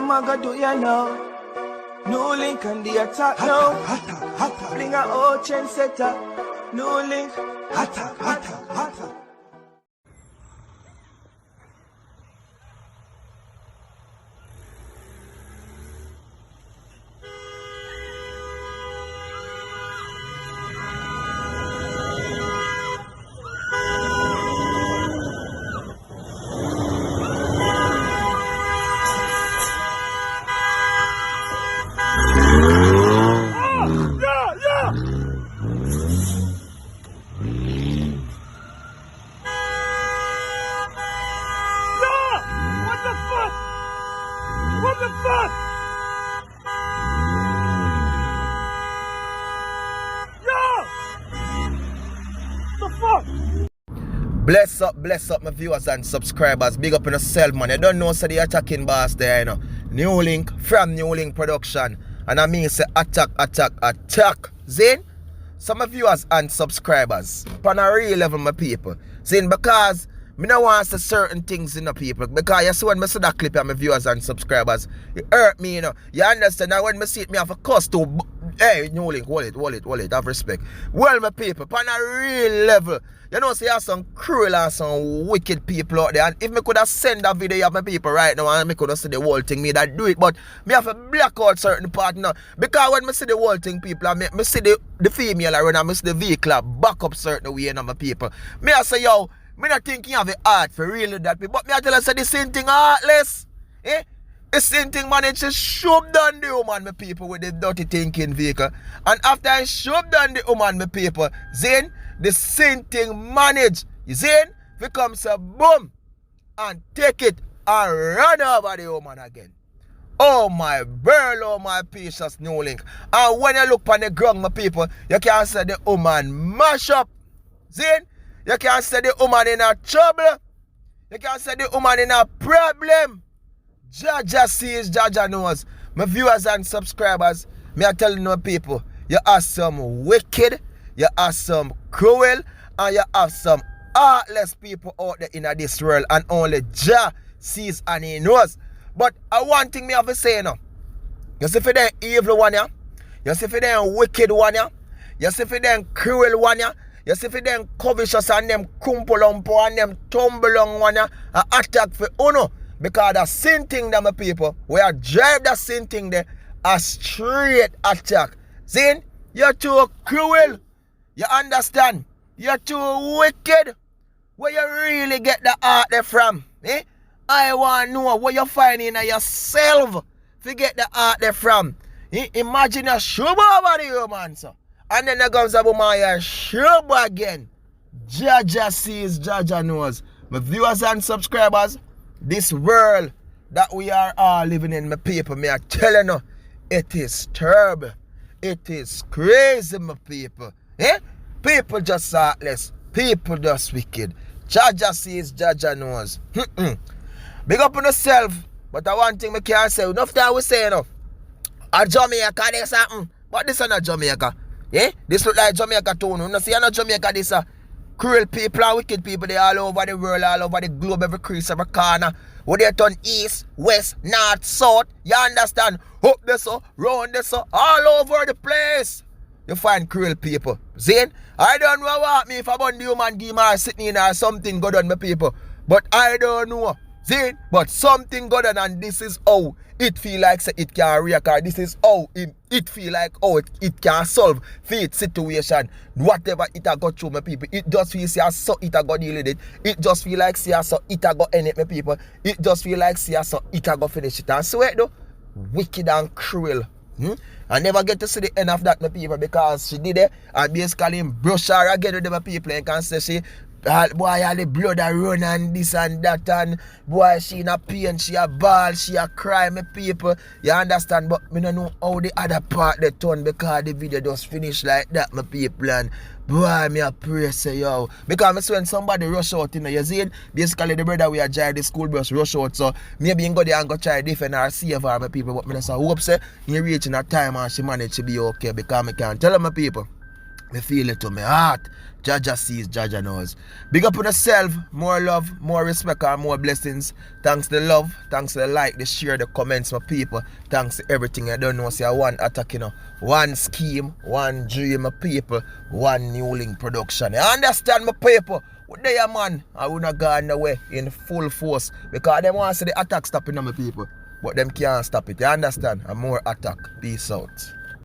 them I go do ya now. NEWLINK on the attack now. Bling a old chain setter. NEWLINK. Hotter. What the fuck? Yo! The fuck? Bless up my viewers and subscribers. Big up on yourself, man. You don't know so the attacking boss there, you know. NEWLINK from NEWLINK production. And I mean say attack. Zin? Some of viewers and subscribers. On a real level, my people. Zin, because me no want to say certain things in the people. Because you see when I see that clip of my viewers and subscribers, it hurt me, you know. You understand? Now when I see it, me have a cuss to. Hey, NEWLINK, hold it, have respect. Well, my people, on a real level, you know, see, you have some cruel and some wicked people out there. And if me could have sent that video of my people right now and me could have see the whole thing, me that do it. But me have to black out certain part now. Because when I see the whole thing, people, me see the female around and I see the vehicle back up certain way, you know, my people. Me I say, yo, me not think you have a heart for really that people. But me I tell you, say the same thing heartless. Eh? The same thing managed to shove down the woman, my people, with the dirty thinking vehicle. And after I shove down the woman, my people, then the same thing managed, then becomes a boom and take it and run over the woman again. Oh my burl, oh my precious NEWLINK. And when you look on the ground, my people, you can say the woman mash up. Then you can say the woman in a trouble. You can say the woman in a problem. Jaja sees, Jaja knows. My viewers and subscribers, me are telling you people, you are some wicked, you are some cruel, and you have some heartless people out there in this world, and only Jah sees and he knows. But one thing me have to say now, you see for them evil one ya, you see for them wicked one ya, you see for them cruel one ya, you see for them covetous and them kumpulumpo and them tumblong one ya, attack for uno. Because the same thing that my people, we are drive the same thing there, a straight attack. Then you're too cruel. You understand? You're too wicked. Where you really get the heart there from? Eh? I want to know where you find in yourself to get the heart there from. Eh? Imagine you shove over the human, so. And then there comes a woman and shove again. Jaja sees, Jaja knows. My viewers and subscribers, this world that we are all living in, my people, me are telling you, it is terrible. It is crazy, my people. Eh? People just heartless. People just wicked. Jaja sees, Jaja knows. Big up on yourself. But one thing I can't say, enough that we say enough. A Jamaica, there's something. But this is not Jamaica. Eh? This look like Jamaica too. You know, see, you're not Jamaica, this cruel people and wicked people, they all over the world, all over the globe, every crease, every corner. Where they turn east, west, north, south. You understand? Up this so, round this so, all over the place. You find cruel people. Zane, I don't know what me if I want the human demon sitting in or something good on my people. But I don't know. Zane, but something good on, and this is how it feel like so it can react. This is how it feel like how it can solve for its situation. Whatever it a got through, my people. It just feel so it a got deal with it. It just feel like so it a got end it, my people. It just feel like so it a got finish it. And swear though, wicked and cruel. I never get to see the end of that, my people, because she did it and basically brush her again with my people and can say she boy, all the blood a run and this and that, and boy, she in a pain, she a ball, she a cry, my people. You understand? But me don't know how the other part they turn because the video just finished like that, my people. And boy, me a pray say yo. Because when somebody rush out, you know, you see it, basically the brother we a drive the school bus rush out, so maybe you go there and go try defend her, save her, my people. But me just hope say you reaching a time and she manage to be okay, because I can't tell her, my people. Me feel it to my heart. Jaja sees, Jaja knows. Big up on yourself. More love, more respect, and more blessings. Thanks to the love, thanks to the like, the share, the comments, my people. Thanks to everything. I don't know, say one attack, you know. One scheme, one dream, my people. One NEWLINK production. You understand, my people? What they are, man? I would not go on the way in full force. Because they want to see the attack stopping on my people. But them can't stop it. You understand? And more attack. Peace out.